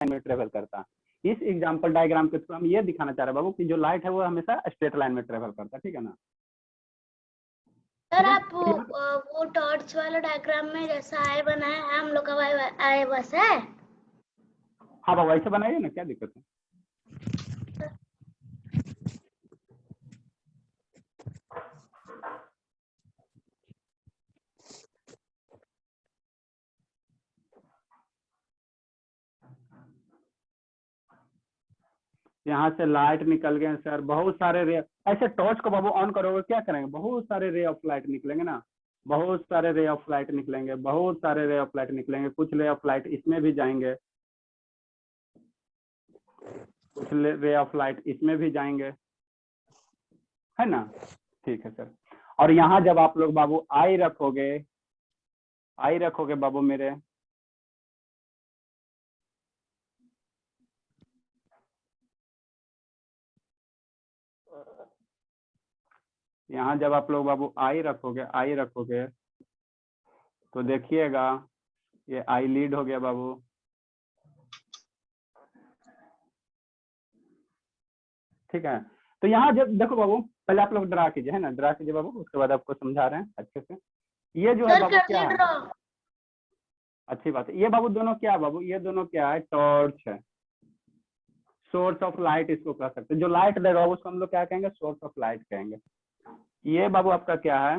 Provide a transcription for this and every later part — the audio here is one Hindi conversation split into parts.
लाइन में ट्रेवल करता है। इस एग्जांपल डायग्राम के थ्रू हम ये दिखाना चाह रहे हैं बाबू कि जो लाइट है वो हमेशा स्ट्रेट लाइन में ट्रेवल करता है, ठीक है ना। सर आप वो टॉर्च वाला डायग्राम में जैसा आई बनाया है हम लोग का आई बस है। हाँ बाबू ऐसे बनाइए ना, क्या दिक्कत है। यहाँ से लाइट निकल गए सर, बहुत सारे रे। ऐसे टॉर्च को बाबू ऑन करोगे क्या करेंगे, बहुत सारे रे ऑफ लाइट निकलेंगे ना, बहुत सारे रे ऑफ लाइट निकलेंगे, बहुत सारे रे ऑफ लाइट निकलेंगे। कुछ रे ऑफ लाइट इसमें भी जाएंगे, कुछ रे ऑफ लाइट इसमें भी जाएंगे, है ना। ठीक है सर। और यहाँ जब आप लोग बाबू आई रखोगे, आई रखोगे बाबू मेरे, यहाँ जब आप लोग बाबू आई रखोगे, आई रखोगे तो देखिएगा ये आई लीड हो गया बाबू, ठीक है। तो यहाँ जब देखो बाबू, पहले आप लोग ड्रा कीजिए, है ना, ड्रा कीजिए बाबू, उसके बाद आपको समझा रहे हैं अच्छे से। ये जो है बाबू क्या है, अच्छी बात है। ये बाबू दोनों क्या है बाबू, ये दोनों क्या है, टॉर्च है, सोर्स ऑफ लाइट इसको कह सकते हैं। जो लाइट देगा उसको हम लोग क्या कहेंगे, सोर्स ऑफ लाइट कहेंगे। ये बाबू आपका क्या है,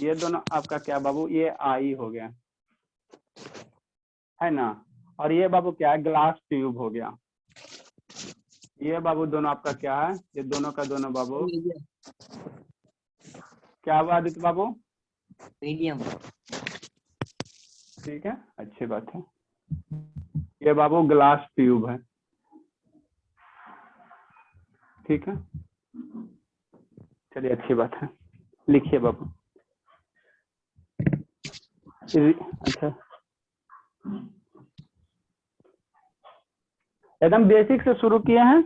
ये दोनों आपका क्या बाबू, ये आई हो गया, है ना। और ये बाबू क्या है, ग्लास ट्यूब हो गया। ये बाबू दोनों आपका क्या है, ये दोनों का दोनों बाबू क्या हुआ आदित्य बाबू, मीडियम, ठीक है, अच्छी बात है। ये बाबू ग्लास ट्यूब है, ठीक है, चलिए अच्छी बात है। लिखिए बाबू। अच्छा, एकदम बेसिक से शुरू किए हैं।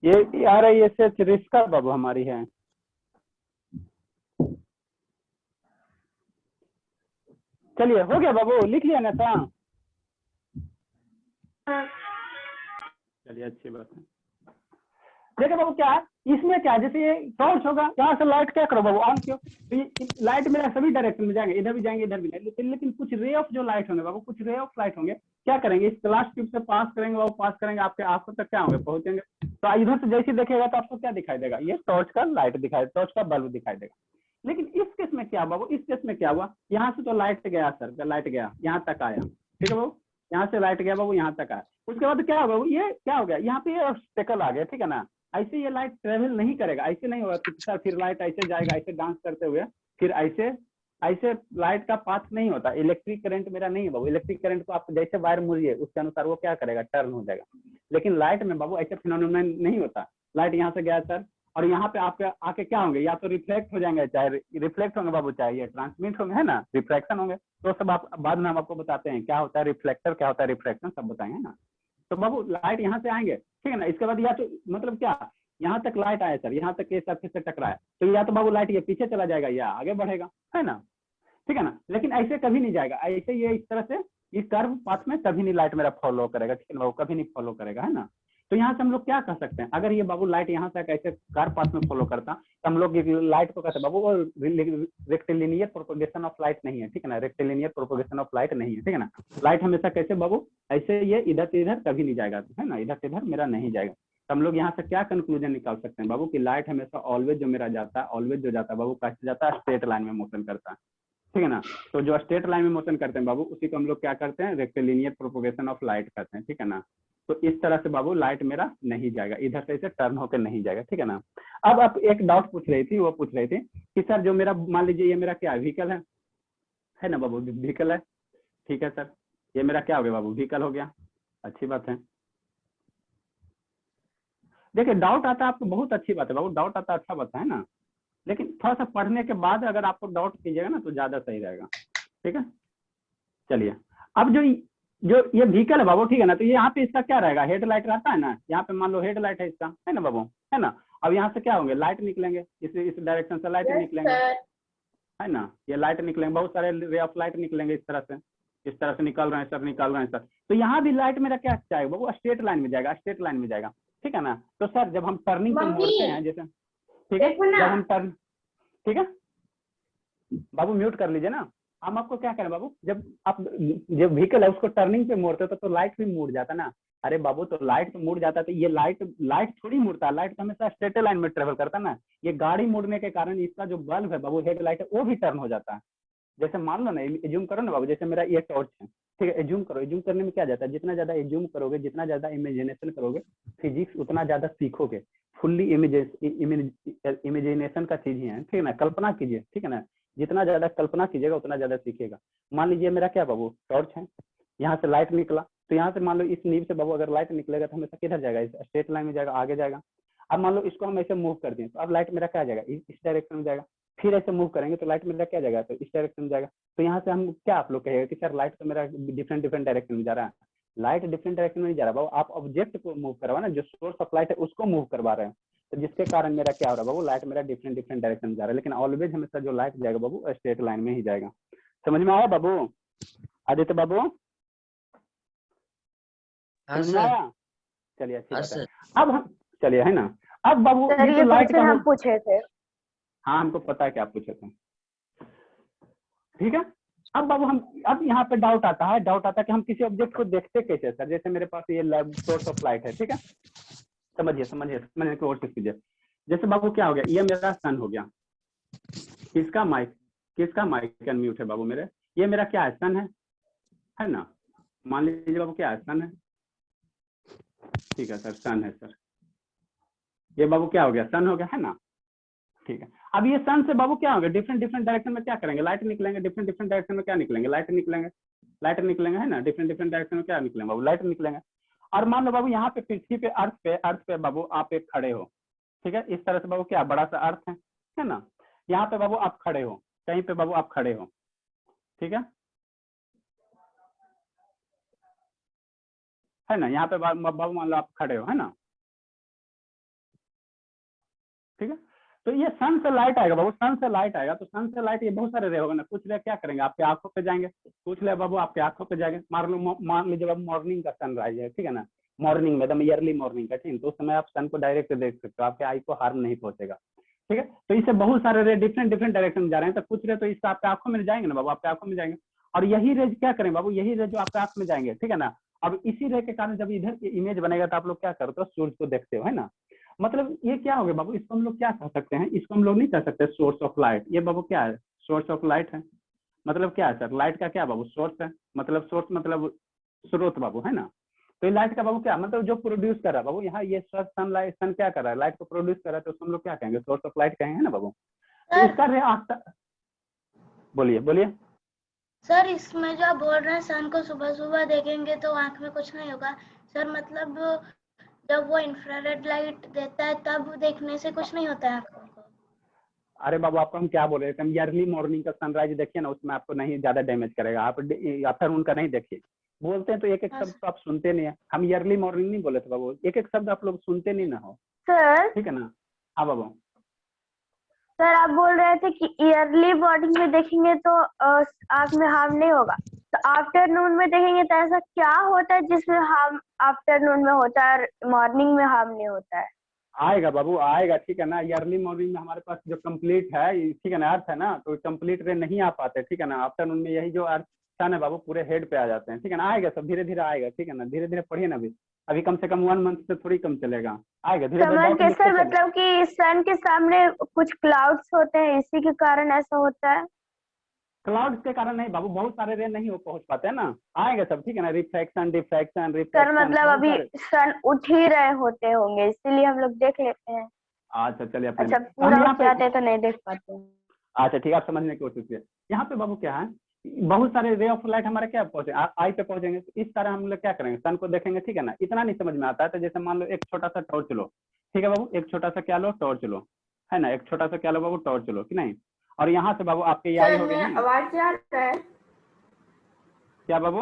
ये आ रही है रिस्का बाबू हमारी है। चलिए हो गया बाबू, लिख लिया ना था। चलिए अच्छी बात है। देखिए बाबू क्या है इसमें, क्या जैसे ये टॉर्च होगा, यहाँ से लाइट क्या करो बाबू, ऑन क्यों, तो लाइट मेरा सभी डायरेक्शन में जाएंगे, इधर भी जाएंगे इधर भी जाएंगे, लेकिन कुछ रे ऑफ जो लाइट होंगे बाबू, कुछ रे ऑफ लाइट होंगे, क्या करेंगे, इस ग्लास ट्यूब से पास करेंगे बाबू, पास करेंगे आपके आंखों तक क्या होंगे, पहुंचेंगे। तो इधर से जैसे देखेगा तो आपको क्या दिखाई देगा, ये टॉर्च का लाइट दिखाई, टॉर्च का बल्ब दिखाई देगा। लेकिन इस केस में क्या बाबू, इस केस में क्या हुआ, यहाँ से तो लाइट गया सर, लाइट गया यहाँ तक आया, ठीक है बाबू, यहाँ से लाइट गया बाबू यहाँ तक आया। उसके बाद क्या होगा, ये क्या हो गया, यहाँ पे ये ऑब्स्टेकल आ गया, ठीक है ना। ऐसे ये लाइट ट्रेवल नहीं करेगा, ऐसे नहीं होगा कि सर फिर लाइट ऐसे जाएगा ऐसे डांस करते हुए, फिर ऐसे ऐसे लाइट का पाथ नहीं होता। इलेक्ट्रिक करंट मेरा नहीं है बाबू, इलेक्ट्रिक करंट को आप जैसे वायर मुड़िए उसके अनुसार वो क्या करेगा, टर्न हो जाएगा। लेकिन लाइट में बाबू ऐसे फिनोमेनन नहीं होता। लाइट यहाँ से गया सर, और यहाँ पे आपके आके क्या होंगे, या तो रिफ्लेक्ट हो जाएंगे, चाहे रिफ्लेक्ट होंगे बाबू, चाहे ये ट्रांसमिट होंगे, है ना, रिफ्रैक्शन होंगे। तो सब आप बाद में हम आपको बताते हैं क्या होता है रिफ्लेक्टर, क्या होता है रिफ्रैक्शन, सब बताएंगे ना। तो बाबू लाइट यहाँ से आएंगे, ठीक है ना। इसके बाद या तो मतलब क्या, यहाँ तक लाइट आया सर, यहाँ तक ये सरफेस से टकराया, तो या तो बाबू लाइट ये पीछे चला जाएगा या आगे बढ़ेगा, है ना, ठीक है ना। लेकिन ऐसे कभी नहीं जाएगा, ऐसे ये इस तरह से इस कर्व पाथ में कभी नहीं लाइट मेरा फॉलो करेगा, ठीक है ना, वो कभी नहीं फॉलो करेगा, है ना। तो यहाँ से हम लोग क्या कर सकते हैं, अगर ये बाबू लाइट यहाँ से ऐसे कर्व पाथ में फॉलो करता तो हम लोग लाइट को कहते हैं बाबू वो रेक्टिलिनियर प्रोपोगेशन ऑफ लाइट नहीं है, ठीक है ना, रेक्टिलिनियर प्रोपोगेशन ऑफ लाइट नहीं है, ठीक है ना। लाइट हमेशा कैसे बाबू, ऐसे ये इधर से इधर कभी नहीं जाएगा, है ना, इधर से इधर मेरा नहीं जाएगा। तो हम लोग यहाँ से क्या कंक्लूजन निकाल सकते हैं बाबू कि लाइट हमेशा ऑलवेज जो मेरा जाता है, ऑलवेज जो जाता है बाबू कैसे जाता है, स्ट्रेट लाइन में मोशन करता है, ठीक है ना। तो जो स्ट्रेट लाइन में मोशन करते हैं बाबू उसी को हम लोग क्या करते हैं, रेक्टिलिनियर प्रोपोगेशन ऑफ लाइट करते हैं, ठीक है ना। तो इस तरह से बाबू लाइट मेरा नहीं जाएगा, इधर से इसे टर्न होकर नहीं जाएगा, ठीक है ना। अब आप एक डाउट पूछ रही थी, वो पूछ रही थी कि सर जो मेरा मान लीजिए ये मेरा क्या व्हीकल है ना बाबू, व्हीकल है, ठीक है सर, ये मेरा क्या हो गया बाबू, व्हीकल हो गया, अच्छी बात है। देखिए डाउट आता है आपको, बहुत अच्छी बात है बाबू, डाउट आता अच्छा बात है ना। लेकिन थोड़ा सा पढ़ने के बाद अगर आपको डाउट कीजिएगा ना तो ज्यादा सही रहेगा। ठीक है। चलिए अब जो जो ये व्हीकल है बाबू, ठीक है ना, तो ये यहाँ पे इसका क्या रहेगा, हेडलाइट रहता है ना, यहाँ पे मान लो हेडलाइट है इसका, है ना बाबू, है ना। अब यहाँ से क्या होंगे, लाइट निकलेंगे, इस डायरेक्शन से लाइट निकलेंगे, है ना, ये लाइट निकलेंगे, बहुत सारे रे ऑफ लाइट निकलेंगे इस तरह से निकल रहे हैं सर, निकल रहे हैं सर। तो यहाँ भी लाइट मेरा क्या जाएगा बाबू, स्ट्रेट लाइन में जाएगा, स्ट्रेट लाइन में जाएगा, ठीक है ना। तो सर जब हम टर्निंग पे मोड़ते हैं जैसे, ठीक है, जब हम टर्न, ठीक है बाबू म्यूट कर लीजिए ना। हम आपको क्या करें बाबू, जब आप जब व्हीकल है उसको टर्निंग पे मोड़ते हो तो लाइट भी मुड़ जाता ना। अरे बाबू तो लाइट तो मुड़ जाता है, तो ये लाइट थोड़ी मुड़ता है, लाइट तो हमेशा स्ट्रेट लाइन में ट्रेवल करता है ना। ये गाड़ी मुड़ने के कारण इसका जो बल्ब है बाबू, हेडलाइट है, वो भी टर्न हो जाता है। जैसे मान लो ना, एज्यूम करो ना बाबू, जैसे मेरा ये टॉर्च है, ठीक है, एज्यूम करो, एज्यूम करने में क्या जाता है, जितना ज्यादा एज्यूम करोगे, जितना ज्यादा इमेजिनेशन करोगे फिजिक्स, उतना ज्यादा सीखोगे। फुल्ली इमेजिनेशन का चीज ही है, ठीक है ना, कल्पना कीजिए, ठीक है ना, जितना ज्यादा कल्पना कीजिएगा उतना ज्यादा सीखेगा। मान लीजिए मेरा क्या बाबू टॉर्च है, यहाँ से लाइट निकला, तो यहाँ से मान लो इस नींव से बाबू अगर लाइट निकलेगा तो हमेशा किधर जाएगा, इस स्ट्रेट लाइन में जाएगा, आगे जाएगा। अब मान लो इसको हम ऐसे मूव कर दें तो अब लाइट मेरा क्या जाएगा, इस डायरेक्शन में जाएगा। फिर ऐसे मूव करेंगे तो लाइट मेरा क्या जाएगा, तो इस डायरेक्शन में जाएगा। तो यहाँ से हम क्या, आप लोग कहेगा कि सर लाइट तो मेरा डिफरेंट डायरेक्शन में जा रहा है। लाइट डिफरेंट डायरेक्शन में नहीं जा रहा बाबू, आप ऑब्जेक्ट को मूव करवा ना, जो सोर्स ऑफ लाइट है उसको मूव करवा रहे हैं, तो जिसके कारण मेरा क्या हो रहा है बाबू, लाइट मेरा डिफरेंट डायरेक्शन में जा रहा है। लेकिन ऑलवेज हमेशा जो लाइट जाएगा बाबू स्ट्रेट लाइन में ही जाएगा। समझ में आया बाबू, आदित्य बाबू समझ में आया? चलिए अच्छी बात है। अब हम चलिए, है ना, अब बाबू ये तो लाइट का हम पूछे थे। हाँ हमको पता है कि आप पूछे थे, ठीक है। अब बाबू हम, अब यहाँ पे डाउट आता है कि हम किसी ऑब्जेक्ट को देखते कैसे सर। जैसे मेरे पास ये सोर्स ऑफ लाइट है, ठीक है, समझने की कोशिश कीजिए। जैसे बाबू क्या हो गया, ये मेरा सन हो गया, किसका माइक अनम्यूट है बाबू मेरे, ये मेरा क्या है, सन है ना, मान लीजिए बाबू क्या है, सन है, ठीक है सर, सन है सर, ये बाबू क्या हो गया, सन हो गया, है ना, ठीक है। अब ये सन से बाबू क्या हो गया, डिफरेंट डायरेक्शन में क्या करेंगे, लाइट निकलेंगे, डिफरेंट डायरेक्शन में क्या निकलेंगे, लाइट निकलेंगे, है ना, डिफरेंट डायरेक्शन में क्या निकलेंगे बाबू, लाइट निकलेंगे। और मान लो बाबू यहाँ पे पृथ्वी पे, अर्थ पे बाबू आप एक खड़े हो, ठीक है, इस तरह से बाबू क्या बड़ा सा अर्थ है ना, यहाँ पे बाबू आप खड़े हो, कहीं पे बाबू आप खड़े हो, ठीक है ना, यहाँ पे बाबू मान लो आप खड़े हो, है ना, ठीक है। तो ये सन से लाइट आएगा बाबू, सन से लाइट आएगा, तो सन से लाइट ये बहुत सारे रे होगा ना, कुछ रे क्या करेंगे आपके आंखों पे जाएंगे, कुछ ले बाबू आपके आंखों पे जाएंगे। मान लीजिए बाबू मॉर्निंग का सनराइज है, ठीक है ना, मॉर्निंग में एकदम अर्ली मॉर्निंग का, ठीक है, तो उस समय आप सन को डायरेक्ट देख सकते हो, आपके आई को हार्म नहीं पहुंचेगा, ठीक है। तो इससे बहुत सारे रे डिफरेंट डायरेक्शन में जा रहे हैं, तो कुछ रे तो इससे आपके आंखों में जाएंगे ना बाबू, आपके आंखों में जाएंगे, और यही रे क्या करें बाबू, यही रे जो आपके आंख में जाएंगे, ठीक है ना। अब इसी रे के कारण जब इधर इमेज बनेगा तो आप लोग क्या करते हो, सूर्य को देखते हो, है ना। मतलब ये क्या हो गया बाबू, इसको हम लोग क्या कह सकते हैं, इसको हम लोग नहीं कह सकते सोर्स ऑफ लाइट। ये बाबू क्या है, सोर्स ऑफ लाइट है, मतलब क्या है सर, लाइट का क्या बाबू, सोर्स है, मतलब सोर्स मतलब स्रोत बाबू, है ना। तो ये लाइट का बाबू क्या मतलब, जो प्रोड्यूस कर रहा है बाबू, यहाँ ये सन क्या कर रहा है, लाइट को प्रोड्यूस कर रहा है, तो हम लोग क्या कहेंगे, सोर्स ऑफ लाइट कहेंगे ना बाबू। तो इसका रे आफ्टर, बोलिए सर, इसमें जो आप बोल रहे हैं सन को सुबह सुबह देखेंगे तो आंख में कुछ नहीं होगा सर, मतलब जब वो इंफ्रारेड लाइट देता है तब देखने से कुछ नहीं होता है आंखों को। अरे बाबू आपको हम क्या बोल रहे थे, हम अर्ली मॉर्निंग का सनराइज देखिए ना, उसमें आपको नहीं ज्यादा डैमेज करेगा, आप आफ्टरनून का नहीं देखिए। बोलते हैं तो एक शब्द तो आप सुनते नहीं है, हम अर्ली मॉर्निंग नहीं बोले थे बाबू, एक शब्द आप लोग सुनते नहीं ना हो सर, ठीक है ना। हाँ बाबू सर आप बोल रहे थे कि ईयरली मॉर्निंग में देखेंगे तो आंख में हार्म नहीं होगा, तो आफ्टरनून में देखेंगे तो ऐसा क्या होता है जिसमें हार्म आफ्टरनून में होता है और मॉर्निंग में हार्म नहीं होता है? आएगा बाबू आएगा, ठीक है ना। अर्ली मॉर्निंग में हमारे पास जो कंप्लीट है, ठीक है ना, अर्थ है ना, तो कंप्लीट रे नहीं आ पाते, ठीक है ना। आफ्टरनून में यही जो अर्थ सन है बाबू पूरे हेड पे आ जाते हैं, ठीक है ना। आएगा सब धीरे धीरे आएगा, ठीक है ना, धीरे धीरे पढ़िए ना, अभी कम से कम 1 मंथ से थोड़ी कम चलेगा, आएगा धीरे समझ धीरे। के सर, मतलब कि सन के सामने कुछ क्लाउड्स होते हैं, इसी के कारण ऐसा होता है? क्लाउड्स के कारण नहीं बाबू, बहुत सारे रे नहीं हो पहुंच पाते हैं ना, आएगा सब, ठीक है ना। रिफ्रैक्शन सर मतलब अभी सन उठ ही रहे होते होंगे इसीलिए हम लोग देख लेते हैं। अच्छा चलिए अच्छा, पूरा जाते तो नहीं देख पाते। अच्छा ठीक है, आप समझने की कोशिश कीजिए। यहाँ पे बाबू क्या है, बहुत सारे रे ऑफ लाइट हमारे क्या पहुंचे, आई पे पहुंचेंगे, तो इस तरह हम लोग क्या करेंगे, सन को देखेंगे, ठीक है ना। इतना नहीं समझ में आता है, तो जैसे मान लो एक छोटा सा टॉर्च लो, ठीक है बाबू, एक छोटा सा क्या लो, टॉर्च लो, है ना, एक छोटा सा क्या लो बाबू, टॉर्च लो कि नहीं। और यहाँ से बाबू आपके ये आई हो गई, आवाज जा रहा है? क्या बाबू,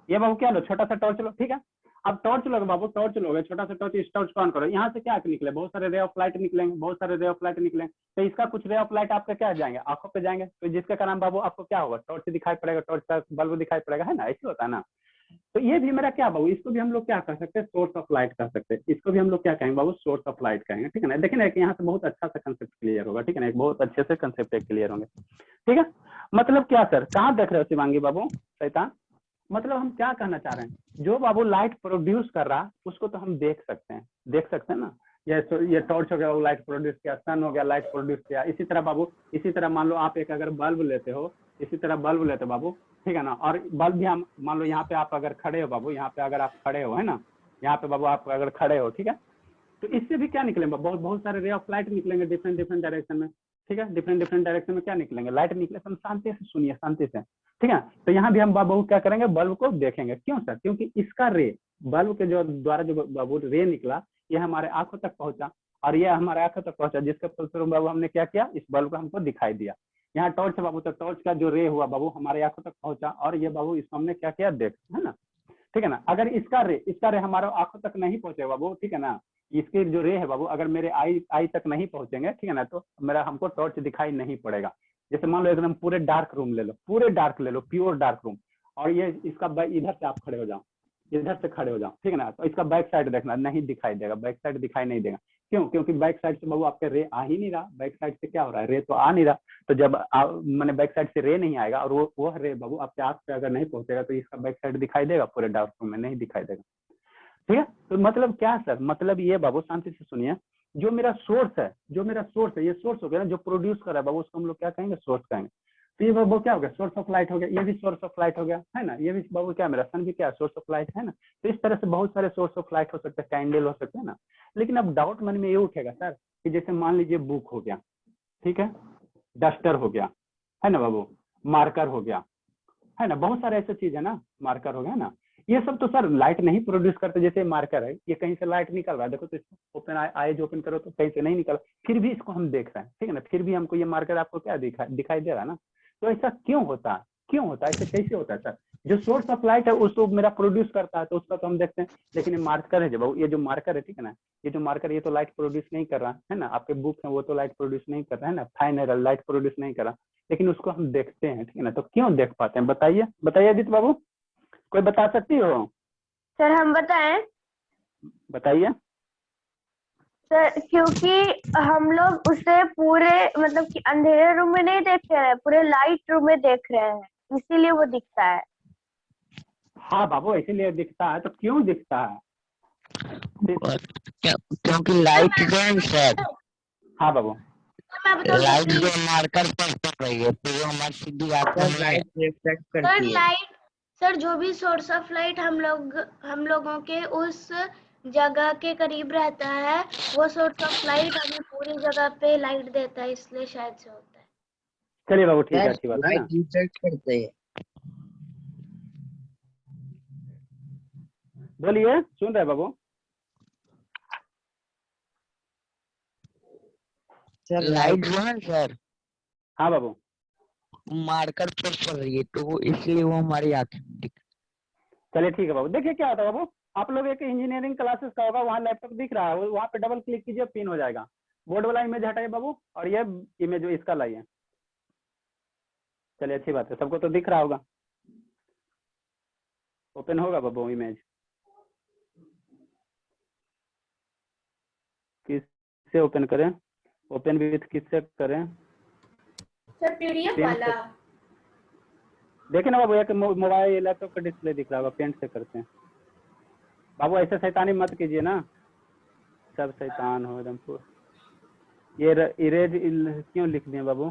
ये बाबू क्या लो, छोटा सा टॉर्च लो, ठीक है। अब टॉर्च लोगे बाबू, टॉर्च लोगे, छोटा सा टॉर्च, इस टॉर्च को ऑन करो, यहाँ से क्या निकले, बहुत सारे रे ऑफ लाइट निकलेंगे, बहुत सारे रे ऑफ लाइट निकलेंगे। तो इसका कुछ रे ऑफ लाइट आपके क्या जाएंगे, आंखों पे जाएंगे, तो जिसके कारण बाबू आपको क्या होगा, टॉर्च दिखाई पड़ेगा, टॉर्च का बल्ब दिखाई पड़ेगा, है ना, ऐसे होता है ना। तो ये भी मेरा क्या बाबू, इसको भी हम लोग क्या कर सकते हैं, सोर्स ऑफ लाइट कर सकते हैं, इसको भी हम लोग क्या कहेंगे बाबू, सोर्स ऑफ लाइट कहेंगे, ठीक है ना। देखिए ना कि यहाँ से बहुत अच्छा सा कंसेप्ट क्लियर होगा, ठीक है ना, एक बहुत अच्छे से कंसेप्ट क्लियर होंगे, ठीक है। मतलब क्या सर, कहाँ देख रहे हो शिवांगी बाबू, शैतान, मतलब हम क्या कहना चाह रहे हैं, जो बाबू लाइट प्रोड्यूस कर रहा उसको तो हम देख सकते हैं ना। ये टॉर्च हो गया, वो लाइट प्रोड्यूस किया, सन हो गया, लाइट प्रोड्यूस किया। इसी तरह बाबू, इसी तरह मान लो आप एक अगर बल्ब लेते हो, इसी तरह बल्ब लेते हो बाबू, ठीक है ना, और बल्ब भी हम मान लो यहाँ पे आप अगर खड़े हो बाबू, यहाँ पे अगर आप खड़े हो, है ना, यहाँ पे बाबू आप अगर खड़े हो, ठीक है, तो इससे भी क्या निकलेंगे, बहुत बहुत सारे रे ऑफ लाइट निकलेंगे डिफरेंट डिफरेंट डायरेक्शन में, ठीक है, डिफरेंट डिफरेंट डायरेक्शन में क्या निकलेंगे, लाइट निकले। हम शांति से सुनिए, शांति से, ठीक है। तो यहाँ भी हम बाबू क्या करेंगे, बल्ब को देखेंगे। क्यों सर, क्योंकि इसका रे, बल्ब के जो द्वारा जो बाबू रे निकला, ये हमारे आंखों तक पहुंचा, और ये हमारे आंखों तक पहुंचा, जिसके फलस्वरूप बाबू हमने क्या किया, इस बल्ब को हमको दिखाई दिया। यहाँ टॉर्च बाबू, तो टॉर्च का जो रे हुआ बाबू हमारे आंखों तक पहुंचा, और ये बाबू इसको हमने क्या किया, देख, है ना, ठीक है ना। अगर इसका रे हमारे आंखों तक नहीं पहुंचे बाबू, ठीक है ना, इसके जो रे है बाबू अगर मेरे आई तक नहीं पहुंचेंगे, ठीक है ना, तो मेरा हमको टॉर्च दिखाई नहीं पड़ेगा। जैसे मान लो एकदम पूरे डार्क रूम ले लो, पूरे डार्क ले लो, प्योर डार्क रूम, और ये इसका इधर से आप खड़े हो जाओ, इधर से खड़े हो जाओ, ठीक है ना, तो इसका बैक साइड देखना, नहीं दिखाई देगा, बैक साइड दिखाई नहीं देगा। क्यों, क्योंकि बैक साइड से बाबू आपके रे आ ही नहीं रहा, बैक साइड से क्या हो रहा है, रे तो आ नहीं रहा। तो जब मैंने बैक साइड से रे नहीं आएगा, और वो रे बाबू आपके आंख पे अगर नहीं पहुंचेगा, तो इसका बैक साइड दिखाई देगा, पूरे डार्क रूम में नहीं दिखाई देगा, ठीक है। तो मतलब क्या सर, मतलब ये बाबू शांति से सुनिए, जो मेरा सोर्स है, ये सोर्स हो गया ना, जो प्रोड्यूस कर रहा है बाबू, उसको हम लोग क्या कहेंगे, सोर्स कहेंगे। तो ये बाबू क्या हो गया, सोर्स ऑफ लाइट हो गया, ये भी सोर्स ऑफ लाइट हो गया, है ना, ये भी बाबू क्या, मेरा सन भी क्या सोर्स ऑफ लाइट है ना। तो इस तरह से बहुत सारे सोर्स ऑफ लाइट हो सकते हैं, कैंडल हो सकते हैं ना। लेकिन अब डाउट मन में ये उठेगा सर, कि जैसे मान लीजिए बुक हो गया, ठीक है, डस्टर हो गया, है ना बाबू, मार्कर हो गया, है ना, बहुत सारे ऐसे चीज है ना, मार्कर हो गया ना, ये सब तो सर लाइट नहीं प्रोड्यूस करते। जैसे मार्कर है, ये कहीं से लाइट निकल रहा है, देखो तो इसको ओपन आईज ओपन करो तो कहीं से नहीं निकल, फिर भी इसको हम देख रहे हैं, ठीक है ना, फिर भी हमको ये मार्कर आपको क्या दिखाई दे रहा है ना। तो ऐसा क्यों होता है, ऐसे कैसे होता है सर, जो सोर्स ऑफ लाइट है उसको मेरा प्रोड्यूस करता है, तो उसका तो हम देखते हैं। लेकिन ये मार्कर है जब, ये जो मार्कर है, ठीक है ना, ये जो मार्कर, ये तो लाइट प्रोड्यूस नहीं कर रहा है ना, आपके बुक है वो तो लाइट प्रोड्यूस नहीं कर रहा है ना, फाइन है, लाइट प्रोड्यूस नहीं कर रहा, लेकिन उसको हम देखते हैं, ठीक है ना। तो क्यों देख पाते हैं, बताइए, आदित्य बाबू, कोई बता सकती हो? सर हम बताएं? बताइए। सर क्योंकि हम लोग उसे पूरे मतलब कि अंधेरे रूम में नहीं देख रहे हैं, पूरे लाइट रूम में देख रहे हैं, इसीलिए वो दिखता है। हाँ बाबू, इसीलिए दिखता है। तो क्यों दिखता है? क्योंकि लाइट जो है सर, हाँ बाबू, मैं बताऊं लाइट जो मार्कर पर पड़ रही है, तो वो हमारी सीधी आंखों में लाइट रिफ्लेक्ट करती है। सर जो भी सोर्स ऑफ लाइट हम लोगों के उस जगह के करीब रहता है, वो सोर्स ऑफ लाइट हमें पूरी जगह पे लाइट देता है, इसलिए शायद से होता है। चलिए बाबू, ठीक है, अच्छी बात है ना। लाइट रिफ्लेक्ट करते हैं। बोलिए, सुन रहे बाबू। सर लाइट जो है सर, हाँ बाबू, मार्कर पर पड़ रही है, तो वो इसलिए वो हमारी आंखें में दिख। चलिए ठीक है बाबू। देखिए क्या होता है बाबू, आप लोग एक इंजीनियरिंग क्लासेस का होगा, वहाँ लैपटॉप दिख रहा है, वहाँ पे डबल क्लिक कीजिए, पिन हो जाएगा। बोर्ड वाला इमेज हटाइए बाबू, और ये इमेज जो इसका लाइए। चलिए अच्छी बात है, सबको तो दिख रहा होगा, ओपन होगा बाबू इमेज। किससे ओपन करें, ओपन विथ किससे करें? सर पीडीएफ वाला। देखिए ना बाबू, एक मोबाइल लैपटॉप का डिस्प्ले दिख रहा होगा, पेंट से करते हैं बाबू। ऐसे शैतानी मत कीजिए ना, सब शैतान हो एकदम पूरा। ये इरेज क्यों लिख दिए बाबू,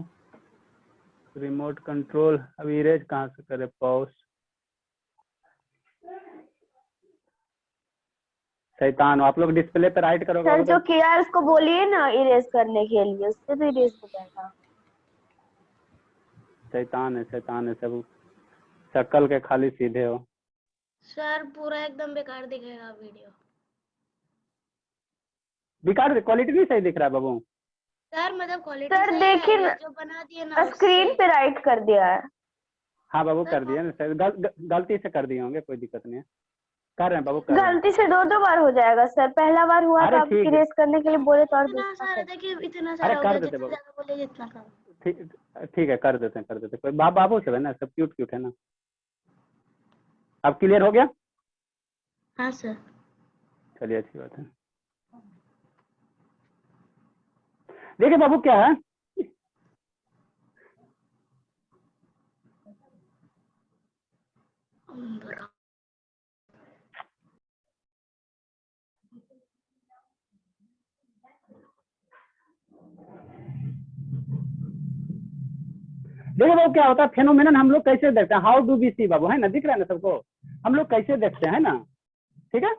रिमोट कंट्रोल, अभी इरेज कहाँ से करे, पॉज, शैतान हो आप लोग। डिस्प्ले पे राइट करोगे सर बाबू जो तो किया है उसको बोलिए ना इरेज करने के लिए, उससे तो इरेज हो जाएगा। शैतान है सब, शक्ल के खाली सीधे हो। सर पूरा एकदम बेकार दिखेगा वीडियो। बेकार क्वालिटी भी सही दिख रहा है बाबू। सर मतलब क्वालिटी सर देखिए जो बना दिए ना स्क्रीन पे राइट कर दिया है। हाँ बाबू कर दिया ना सर, गलती से कर दिए होंगे, कोई दिक्कत नहीं है, कर रहे हैं बाबू, कर रहे हैं। गलती से 2 बार हो जाएगा सर, पहला बार हुआ अरे तो आप ठीक है, इरेज करने के लिए बोले तो और इतना दूसरा सारा कर। देखिए, इतना अरे सारा हो कर गया, देते जितना बाबू, ज्यादा बोले जितना कम। ठीक है, कर देते हैं, कोई बाबू सब है ना, सब क्यूट क्यूट है ना। अब क्लियर हो गया? हाँ सर। चलिए अच्छी बात है। देखिए बाबू क्या है, देखिए बाबू क्या होता है, फेनोमेनन हम लोग कैसे देखते हैं, हाउ डू वी सी बाबू, है ना, दिख रहा है ना सबको, हम लोग कैसे देखते हैं ना, ठीक है।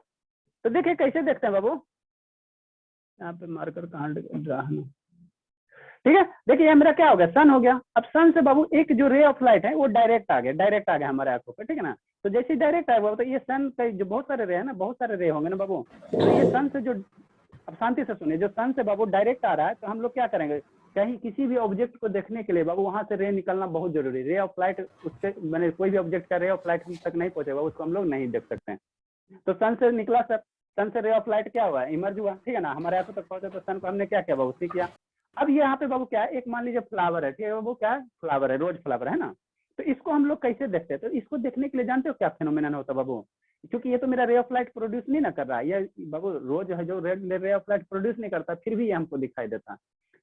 तो देखिए कैसे देखते हैं बाबू, यहाँ पे मार्कर कहाँ रहा है, ठीक है। देखिए ये मेरा क्या हो गया, सन हो गया। अब सन से बाबू एक जो रे ऑफ लाइट है वो डायरेक्ट आ गया हमारे आंखों पे, ठीक है ना। तो जैसे डायरेक्ट आएगा बाबू, तो ये सन का जो बहुत सारे रे है ना, बहुत सारे रे होंगे ना बाबू, तो ये सन से जो, अब शांति से सुनिए, जो सन से बाबू डायरेक्ट आ रहा है, तो हम लोग क्या करेंगे, कहीं किसी भी ऑब्जेक्ट को देखने के लिए बाबू वहां से रे निकलना बहुत जरूरी है। रे ऑफ लाइट उससे मैंने कोई भी ऑब्जेक्ट का रे ऑफ लाइट हम तक नहीं पहुंचेगा, उसको हम लोग नहीं देख सकते हैं। तो सन से निकला सर, सन से रे ऑफ लाइट क्या हुआ, इमर्ज हुआ, ठीक है ना, हमारे आंखों तक पहुंचा, तो सन को हमने क्या किया बाबू, सी किया। अब यहाँ पे बाबू क्या है, एक मान लीजिए फ्लावर है, ठीक है बाबू, क्या है, फ्लावर है, रोज फ्लावर है ना। तो इसको हम लोग कैसे देखते हैं, तो इसको देखने के लिए जानते हो क्या फेनोमेनन होता है बाबू, क्योंकि ये तो मेरा रे ऑफ लाइट प्रोड्यूस नहीं ना कर रहा है, ये बाबू रोज है जो रे ऑफ लाइट प्रोड्यूस नहीं करता, फिर भी ये हमको दिखाई देता।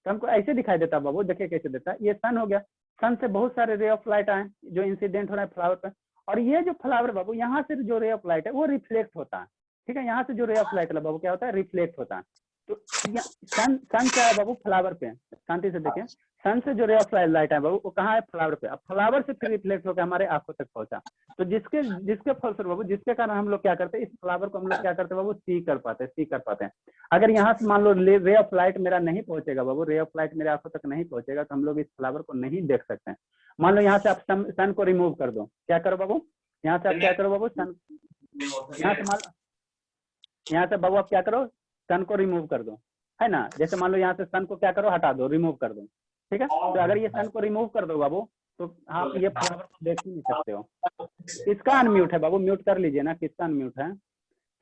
तो हमको ऐसे दिखाई देता बाबू, देखिए कैसे देता है, ये सन हो गया, सन से बहुत सारे रे ऑफ लाइट आए जो इंसिडेंट हो रहा है फ्लावर पे, और ये जो फ्लावर बाबू यहाँ से जो रे ऑफ लाइट है वो रिफ्लेक्ट होता है, ठीक है, यहाँ से जो रे ऑफ लाइट है बाबू क्या होता है, रिफ्लेक्ट होता है। तो सन क्या है बाबू, फ्लावर पे, शांति से देखें, सन से जो रे ऑफ लाइट है बाबू वो कहाँ है, फ्लावर पे। अब फ्लावर से फिर रिफ्लेक्ट होकर हमारे आंखों तक पहुंचा, तो जिसके फलस्वरूप बाबू, जिसके कारण हम लोग क्या करते हैं, इस फ्लावर को हम लोग क्या करते हैं बाबू, सी कर पाते हैं। अगर यहाँ से मान लो रे ऑफ लाइट मेरा नहीं पहुंचेगा बाबू, रे ऑफ लाइट मेरे आंखों तक नहीं पहुंचेगा, तो हम लोग इस फ्लावर को नहीं देख सकते हैं। मान लो यहाँ से आप सन को रिमूव कर दो, क्या करो बाबू, यहाँ से आप क्या करो बाबू, सन, यहाँ से बाबू आप क्या करो, सन को रिमूव कर दो, है ना। जैसे मान लो यहाँ से सन को क्या करो, हटा दो, रिमूव कर दो, ठीक है। तो अगर ये सन को रिमूव कर दो बाबू, तो आप ये फ्लावर को देख ही नहीं सकते हो। इसका अनम्यूट है बाबू, म्यूट कर लीजिए ना, किसका अनम्यूट है,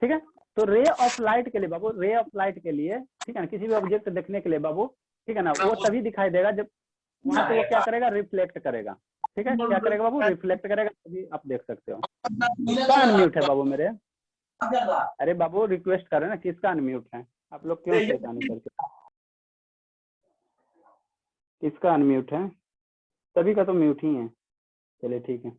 ठीक है। तो रे ऑफ लाइट के लिए बाबू, रे ऑफ लाइट के लिए, ठीक है ना, किसी भी ऑब्जेक्ट देखने के लिए बाबू, ठीक है ना, वो तभी दिखाई देगा जब वहां से वो क्या करेगा, रिफ्लेक्ट करेगा, ठीक है, क्या करेगा बाबू, रिफ्लेक्ट करेगा, तभी आप देख सकते हो। किसका अनम्यूट है बाबू मेरे, अरे बाबू रिक्वेस्ट कर रहे हैं ना, किसका अनम्यूट है, आप लोग क्यों शैतानी करते, किसका अनम्यूट है, सभी का तो म्यूट ही है। चलिए ठीक है,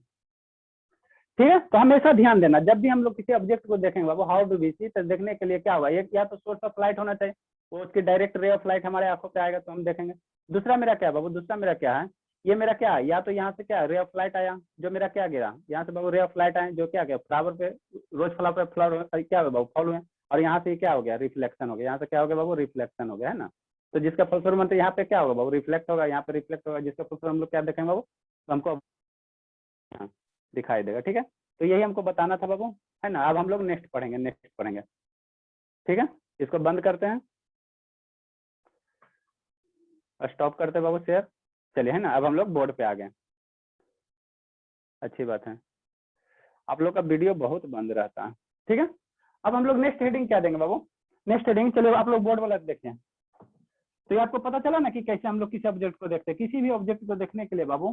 ठीक है। तो हमेशा ध्यान देना, जब भी हम लोग किसी ऑब्जेक्ट को देखेंगे बाबू, हाउ डू वी सी, तो देखने के लिए क्या होगा, एक या तो सोर्स ऑफ लाइट होना चाहिए, वो उसकी डायरेक्ट रे ऑफ लाइट हमारे आंखों पे आएगा तो हम देखेंगे। दूसरा मेरा क्या बाबू, दूसरा मेरा क्या है, ये मेरा क्या है, या तो यहाँ से क्या रे ऑफ लाइट आया, जो मेरा क्या गिरा, यहाँ से बाबू रे ऑफ लाइट आए जो क्या गया, फ्लावर पे, रोज फ्लावर पे फ्लावर क्या हुआ बाबू, फॉल हुए, और यहाँ से क्या हो गया, रिफ्लेक्शन हो गया, यहाँ से क्या हो गया बाबू, रिफ्लेक्शन हो गया, है ना। तो जिसका फलस्वरूप मतलब यहाँ पे क्या होगा बाबू, रिफ्लेक्ट होगा, यहाँ पे रिफ्लेक्ट होगा, जिसका फलस्वरूप हम लोग क्या देखेंगे बाबू, तो हमको दिखाई देगा, ठीक है। तो यही हमको बताना था बाबू, है ना। अब हम लोग नेक्स्ट पढ़ेंगे, ठीक है। इसको बंद करते हैं, स्टॉप करते हैं बाबू शेयर, चलिए, है ना। अब हम लोग बोर्ड पे आ गए, अच्छी बात है, आप लोग का वीडियो बहुत बंद रहता है, ठीक है। अब हम लोग नेक्स्ट हेडिंग क्या देंगे बाबू, नेक्स्ट हेडिंग, चलो आप लोग बोर्ड वाला देखते हैं। तो ये आपको पता चला ना कि कैसे हम लोग किसी ऑब्जेक्ट को देखते हैं, किसी भी ऑब्जेक्ट को देखने के लिए बाबू,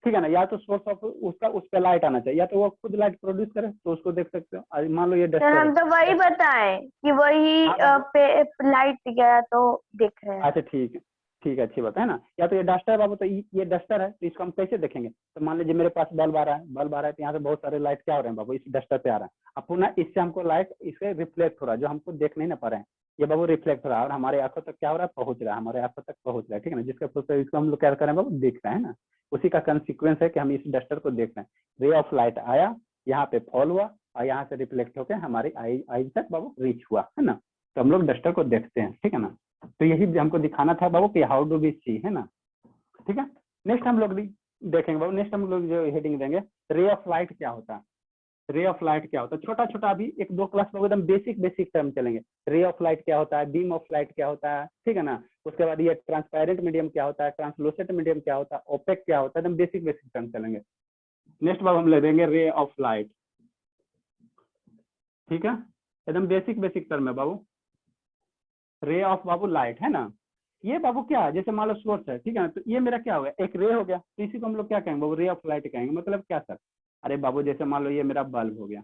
ठीक है ना, या तो सोर्स ऑफ उसका उस पर लाइट आना चाहिए, या तो वो खुद लाइट प्रोड्यूस करे तो उसको देख सकते हो। मान लो ये सर हम तो वही बताएं कि वही पे लाइट गया तो देख रहे हैं। अच्छा ठीक है, अच्छी बात है ना। या तो ये डस्टर बाबू, तो ये डस्टर है, तो इसको हम कैसे देखेंगे, तो मान लीजिए मेरे पास बल्ब आ रहा है, तो यहाँ से बहुत सारे लाइट क्या हो रहे हैं बाबू, इस डस्टर पे आ रहा है। अब पुनः इससे हमको लाइट इससे रिफ्लेक्ट हो रहा है, जो हमको देख नहीं ना पा रहे हैं, ये बाबू रिफ्लेक्ट हो रहा है, और हमारे आंखों तक क्या हो रहा है, पहुंच रहा है, हमारे आंखों तक पहुंच रहा है, ठीक है ना। जिसका फलस्वरूप इसको हम लोग क्या कर रहे हैं बाबू, देख रहे हैं ना। उसी का कंसिक्वेंस है कि हम इस डस्टर को देख रहे हैं। रे ऑफ लाइट आया, यहाँ पे फॉल हुआ, और यहाँ से रिफ्लेक्ट होकर हमारी आई तक बाबू रीच हुआ, है ना। तो हम लोग डस्टर को देखते हैं, ठीक है ना। तो यही हमको दिखाना था बाबू कि हाउ डू वी सी, है ना, ठीक है। नेक्स्ट हम लोग देखेंगे बाबू, नेक्स्ट हम लोग जो हेडिंग देंगे, रे ऑफ लाइट क्या होता है। रे ऑफ लाइट क्या होता है, छोटा छोटा अभी 1-2 क्लास में एकदम बेसिक बेसिक टर्म चलेंगे। रे ऑफ लाइट क्या होता है, बीम ऑफ लाइट क्या होता है, ठीक है ना। उसके बाद ये ट्रांसपेरेंट मीडियम क्या होता है, ट्रांसलूसेंट मीडियम क्या होता है, ओपेक क्या होता है, एकदम बेसिक बेसिक टर्म चलेंगे। नेक्स्ट बाब हम ले देंगे रे ऑफ लाइट, ठीक है, एकदम बेसिक बेसिक टर्म है बाबू। रे ऑफ बाबू लाइट है ना, ये बाबू क्या है, जैसे मान लो सोर्स है, ठीक है ना, तो ये मेरा क्या हो गया, एक रे हो गया, तो इसी को हम लोग क्या कहेंगे बाबू, रे ऑफ लाइट कहेंगे। मतलब क्या सर, अरे बाबू जैसे मान लो ये मेरा बल्ब हो गया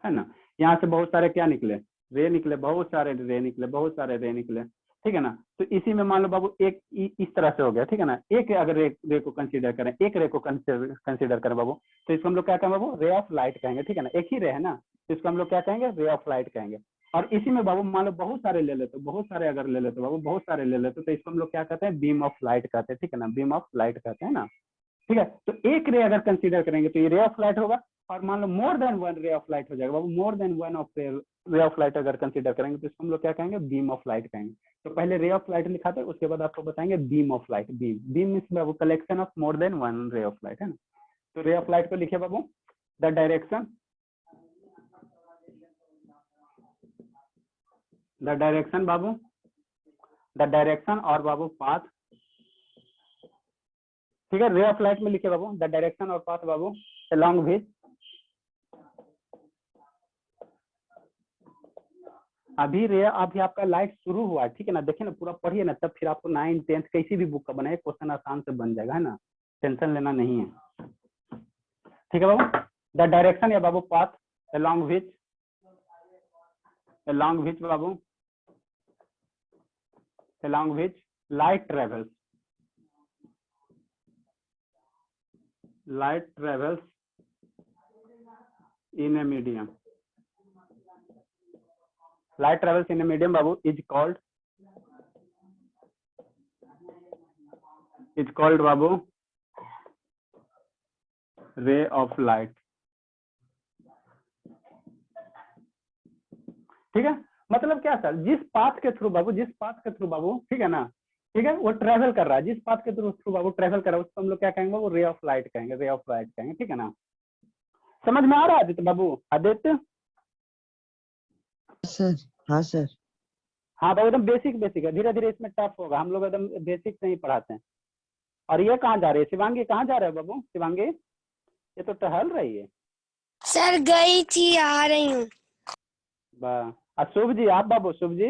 है ना, यहाँ से बहुत सारे क्या निकले, रे निकले, बहुत सारे रे निकले, बहुत सारे रे निकले, ठीक है ना। तो इसी में मान लो बाबू एक इस तरह से हो गया, ठीक है ना। एक अगर रे को कंसीडर करें, एक रे को कंसीडर करें बाबू, तो इसको हम लोग क्या कहेंगे बाबू, रे ऑफ लाइट कहेंगे, ठीक है ना। एक ही रे है ना, तो इसको हम लोग क्या कहेंगे, रे ऑफ लाइट कहेंगे। और इसी में बाबू मान लो बहुत सारे ले लेते, बहुत सारे अगर ले लेते बाबू, बहुत सारे ले लेते, तो इसको हम लोग क्या कहते हैं, बीम ऑफ लाइट कहते हैं, ठीक है ना, बीम ऑफ लाइट कहते हैं ना, ठीक है। तो एक रे अगर कंसीडर करेंगे तो ये रे ऑफ लाइट होगा, और मान लो more than one ray of light हो जाएगा बाबू, more than one of ray of light अगर कंसीडर करेंगे तो इसको हम लोग क्या कहेंगे, बीम ऑफ लाइट कहेंगे। तो पहले रे ऑफ लाइट लिखा था, उसके बाद आपको बताएंगे beam of light. Beam beam means बाबू collection of more than one ray of light, है ना। तो रे ऑफ लाइट को लिखिए बाबू, द डायरेक्शन, द डायरेक्शन बाबू, द डायरेक्शन और बाबू पाथ, ठीक है। रे ऑफ लाइट में लिखे बाबू द डायरेक्शन और पाथ बाबू अलोंग विच, अभी रे अभी आपका लाइट शुरू हुआ, ठीक है ना, देखिए ना पूरा पढ़िए ना, तब फिर आपको 9, 10 किसी भी बुक का बनाए क्वेश्चन आसान से बन जाएगा, है ना, टेंशन लेना नहीं है, ठीक है बाबू। द डायरेक्शन या बाबू पाथ अलोंग विच बाबू, along which light travels in a medium, light travels in a medium babu is called babu ray of light, ठीक है। मतलब क्या सर, जिस पाथ के थ्रू बाबू, जिस पाथ के थ्रू बाबू, ठीक है ना, ठीक है, वो ट्रेवल कर रहा है, जिस पाथ के थ्रू बाबू ट्रेवल कर रहा है, उसको हम लोग क्या कहेंगे बाबू, रे ऑफ लाइट कहेंगे, रे ऑफ लाइट कहेंगे, ठीक है ना। समझ में आ रहा है आदित्य बाबू, आदित्य? सर हाँ सर। हाँ बाबू एकदम बेसिक बेसिक है, धीरे धीरे इसमें टफ होगा, हम लोग एकदम बेसिक से ही पढ़ाते हैं। और ये कहाँ जा रही है शिवांगी, कहाँ जा रहे हो बाबू शिवांगी, ये तो टहल रही है। सर गई थी, आ रही हूँ। वाह। और शुभ जी, आप बाबू, शुभ जी,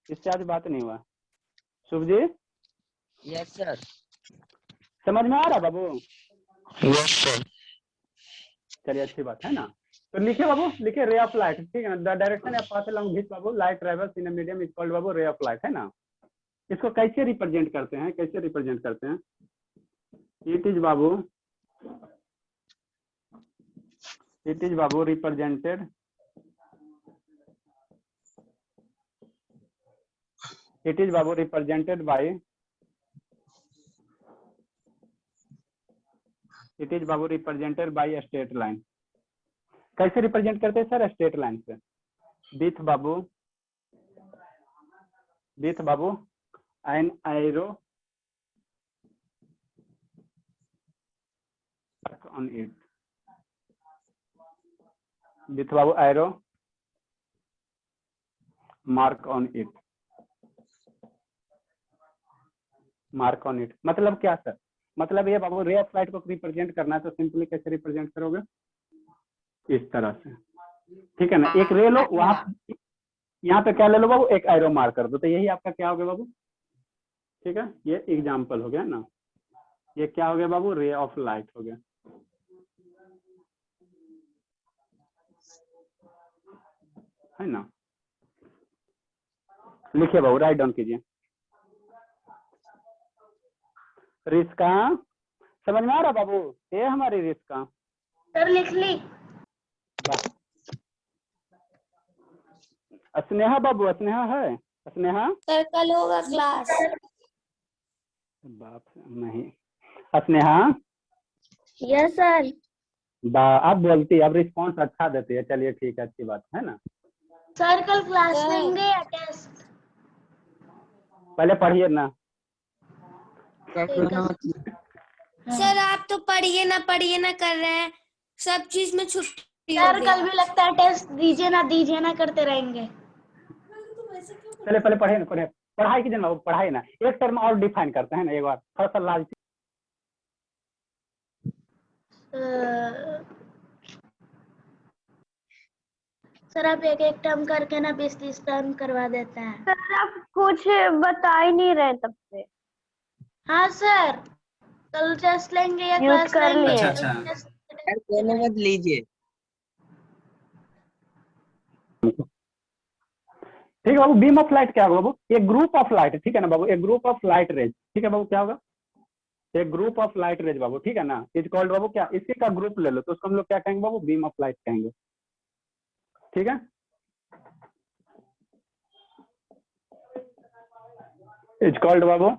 इससे आज बात नहीं हुआ, शुभ जी? Yes sir. समझ में आ रहा बाबू? Yes sir. चलिए अच्छी बात है ना। तो लिखे बाबू, लिखे रे ऑफ लाइट, ठीक है ना। द डायरेक्शन या path along which Babu light travels in a medium is called बाबू रे ऑफ लाइट, है ना। इसको कैसे रिप्रेजेंट करते हैं, कैसे रिप्रेजेंट करते हैं, it is Babu represented, it is babu represented by, it is babu represented by a straight line। कैसे रिप्रेजेंट करते हैं सर, स्ट्रेट लाइन से, with Babu an arrow on it, with Babu arrow mark on it, mark on it. मतलब क्या सर, मतलब ये बाबू रे ऑफ लाइट को रिप्रेजेंट करना है, तो सिंपली कैसे रिप्रेजेंट करोगे, इस तरह से, ठीक है ना। एक रे लो, वहां यहाँ पे क्या ले लो बाबू, एक एरो मार्क कर दो, तो यही आपका क्या हो गया बाबू, ठीक है। ये एग्जाम्पल हो गया ना, ये क्या हो गया बाबू, रे ऑफ लाइट हो गया, है ना। लिखिए बाबू, राइट डाउन कीजिए। रिस्का समझ में आ रहा बाबू, ये हमारी रिस्का सर लिख ली। स्नेहा बाबू, स्नेहा है, स्नेहा सर कल होगा क्लास। बाप नहीं, स्नेहा यस सर। आप बोलती, अब रिस्पॉन्स अच्छा देती है, चलिए ठीक है, अच्छी बात है ना। सर कल क्लास लेंगे या टेस्ट? पहले पढ़िए ना। सर आप तो पढ़िए ना कर रहे हैं, सब चीज में छुट्टी हो सर गया। कल भी लगता है टेस्ट दीजिए ना करते रहेंगे। चले पहले पढ़े ना, पढ़ाई की दिन बाबू, पढ़ाई ना एक टर्म और डिफाइन करते हैं ना एक बार, थोड़ा सा लालची। सर आप एक एक टर्म करके ना 20-30 टर्म करवा देते हैं। सर आप कुछ बता ही नहीं रहे तब से। हाँ सर, कल टेस्ट लेंगे या Mute क्लास कर लेंगे? लिए। अच्छा। यार दोनों मत लीजिए। ठीक है बाबू, बीम ऑफ लाइट क्या होगा बाबू? एक ग्रुप ऑफ लाइट, ठीक है ना बाबू, एक ग्रुप ऑफ लाइट रेज, ठीक है बाबू, क्या होगा? एक ग्रुप ऑफ लाइट रेज बाबू, ठीक है ना, इज कॉल्ड बाबू क्या, इसी का ग्रुप ले लो तो उसको हम लोग क्या कहेंगे बाबू? बीम ऑफ लाइट कहेंगे, ठीक है। Is called Babu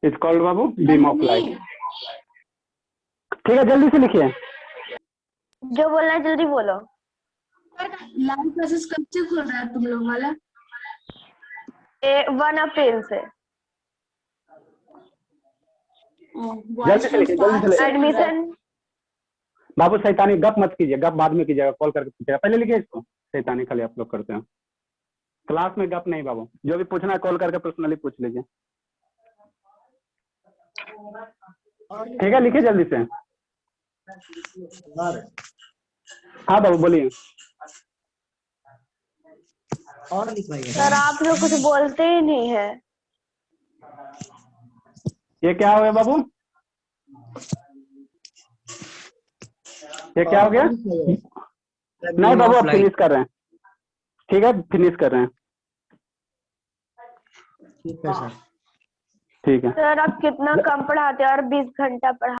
is called Babu beam of light, ठीक है। जल्दी से लिखिए, जो बोलना है जल्दी बोलो। लाइव क्लासेस कब से खुल रहा है तुम लोग वाला? 1 अप्रैल से जल्दी से लिखिए, जल्दी से लिखिए। एडमिशन। बाबू शैतानी गप मत कीजिए, गप बाद में कीजिएगा, कॉल करके पूछिएगा, पहले लिखिए इसको। शैतानी खाली आप लोग करते हैं क्लास में, गप नहीं बाबू, जो भी पूछना है कॉल करके पर्सनली पूछ लीजिए, ठीक है। लिखिए जल्दी से। हाँ बाबू बोलिए। और लिखवाइए। सर आप लोग कुछ बोलते ही नहीं है। ये क्या हो गया बाबू? ये क्या हो गया? नहीं बाबू, अब फिनिश कर रहे हैं, ठीक है, फिनिश कर रहे हैं, ठीक है सर। ठीक है। सर आप कितना कम पढ़ाते हो और 20 घंटा पढ़ा